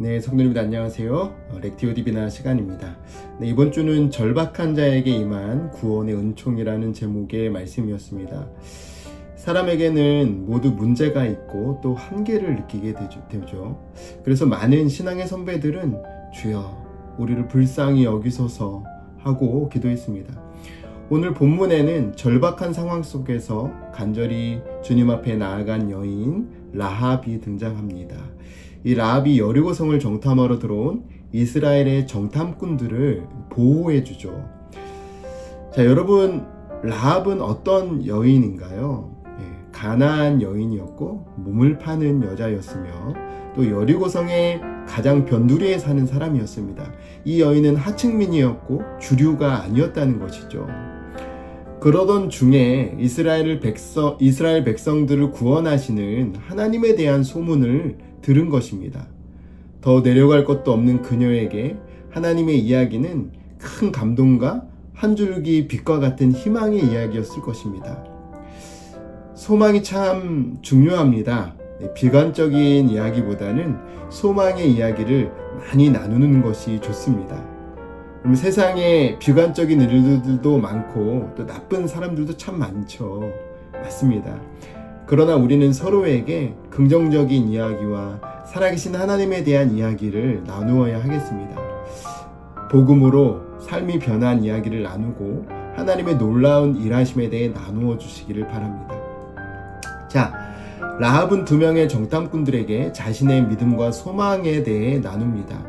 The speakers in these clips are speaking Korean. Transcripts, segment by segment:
네, 성도님들 안녕하세요. 렉티오 디비나 시간입니다. 네, 이번 주는 절박한 자에게 임한 구원의 은총이라는 제목의 말씀이었습니다. 사람에게는 모두 문제가 있고 또 한계를 느끼게 되죠. 그래서 많은 신앙의 선배들은 주여 우리를 불쌍히 여기소서 하고 기도했습니다. 오늘 본문에는 절박한 상황 속에서 간절히 주님 앞에 나아간 여인 라합이 등장합니다. 이 라합이 여리고성을 정탐하러 들어온 이스라엘의 정탐꾼들을 보호해 주죠. 자, 여러분, 라합은 어떤 여인인가요? 가나안 여인이었고 몸을 파는 여자였으며 또 여리고성의 가장 변두리에 사는 사람이었습니다. 이 여인은 하층민이었고 주류가 아니었다는 것이죠. 그러던 중에 이스라엘 백성들을 구원하시는 하나님에 대한 소문을 들은 것입니다. 더 내려갈 것도 없는 그녀에게 하나님의 이야기는 큰 감동과 한 줄기 빛과 같은 희망의 이야기였을 것입니다. 소망이 참 중요합니다. 비관적인 이야기보다는 소망의 이야기를 많이 나누는 것이 좋습니다. 세상에 비관적인 일들도 많고 또 나쁜 사람들도 참 많죠. 맞습니다. 그러나 우리는 서로에게 긍정적인 이야기와 살아계신 하나님에 대한 이야기를 나누어야 하겠습니다. 복음으로 삶이 변한 이야기를 나누고 하나님의 놀라운 일하심에 대해 나누어 주시기를 바랍니다. 자, 라합은 2명의 정탐꾼들에게 자신의 믿음과 소망에 대해 나눕니다.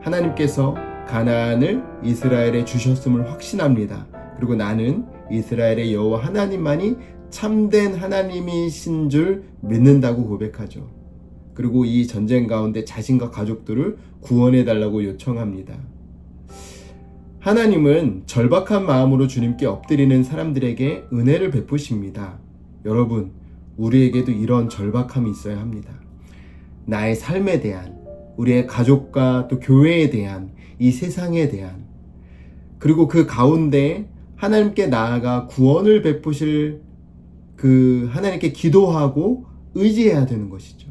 하나님께서 가나안을 이스라엘에 주셨음을 확신합니다. 그리고 나는 이스라엘의 여호와 하나님만이 참된 하나님이신 줄 믿는다고 고백하죠. 그리고 이 전쟁 가운데 자신과 가족들을 구원해 달라고 요청합니다. 하나님은 절박한 마음으로 주님께 엎드리는 사람들에게 은혜를 베푸십니다. 여러분, 우리에게도 이런 절박함이 있어야 합니다. 나의 삶에 대한, 우리의 가족과 또 교회에 대한, 이 세상에 대한, 그리고 그 가운데 하나님께 나아가 구원을 베푸실 그 하나님께 기도하고 의지해야 되는 것이죠.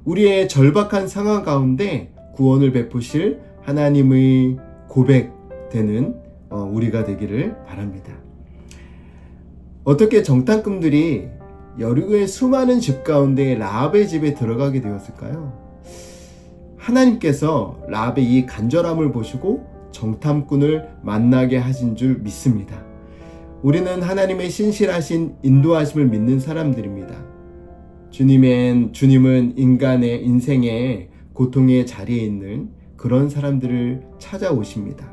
우리의 절박한 상황 가운데 구원을 베푸실 하나님의 고백되는 우리가 되기를 바랍니다. 어떻게 정탐꾼들이 여리고의 수많은 집 가운데 라합의 집에 들어가게 되었을까요? 하나님께서 라합의 이 간절함을 보시고 정탐꾼을 만나게 하신 줄 믿습니다. 우리는 하나님의 신실하신 인도하심을 믿는 사람들입니다. 주님은 인간의 인생의 고통의 자리에 있는 그런 사람들을 찾아오십니다.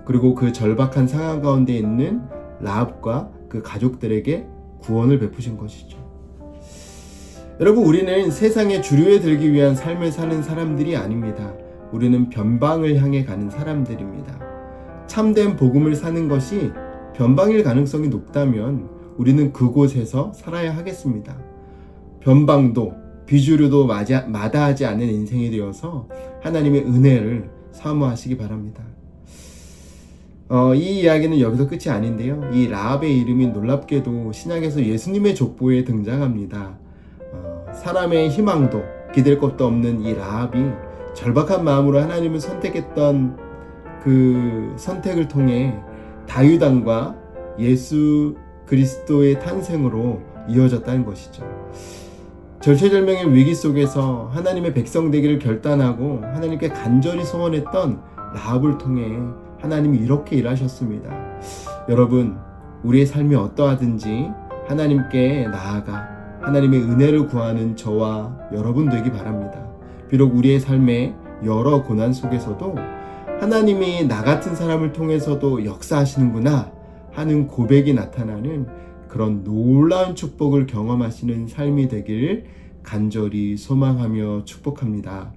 그리고 그 절박한 상황 가운데 있는 라합과 그 가족들에게 구원을 베푸신 것이죠. 여러분, 우리는 세상의 주류에 들기 위한 삶을 사는 사람들이 아닙니다. 우리는 변방을 향해 가는 사람들입니다. 참된 복음을 사는 것이 변방일 가능성이 높다면 우리는 그곳에서 살아야 하겠습니다. 변방도 비주류도 마다하지 않는 인생이 되어서 하나님의 은혜를 사모하시기 바랍니다. 이 이야기는 여기서 끝이 아닌데요. 이 라합의 이름이 놀랍게도 신약에서 예수님의 족보에 등장합니다. 사람의 희망도 기댈 것도 없는 이 라합이 절박한 마음으로 하나님을 선택했던 그 선택을 통해 다윗왕과 예수 그리스도의 탄생으로 이어졌다는 것이죠. 절체절명의 위기 속에서 하나님의 백성 되기를 결단하고 하나님께 간절히 소원했던 라합을 통해 하나님이 이렇게 일하셨습니다. 여러분, 우리의 삶이 어떠하든지 하나님께 나아가 하나님의 은혜를 구하는 저와 여러분 되기 바랍니다. 비록 우리의 삶에 여러 고난 속에서도 하나님이 나 같은 사람을 통해서도 역사하시는구나 하는 고백이 나타나는 그런 놀라운 축복을 경험하시는 삶이 되길 간절히 소망하며 축복합니다.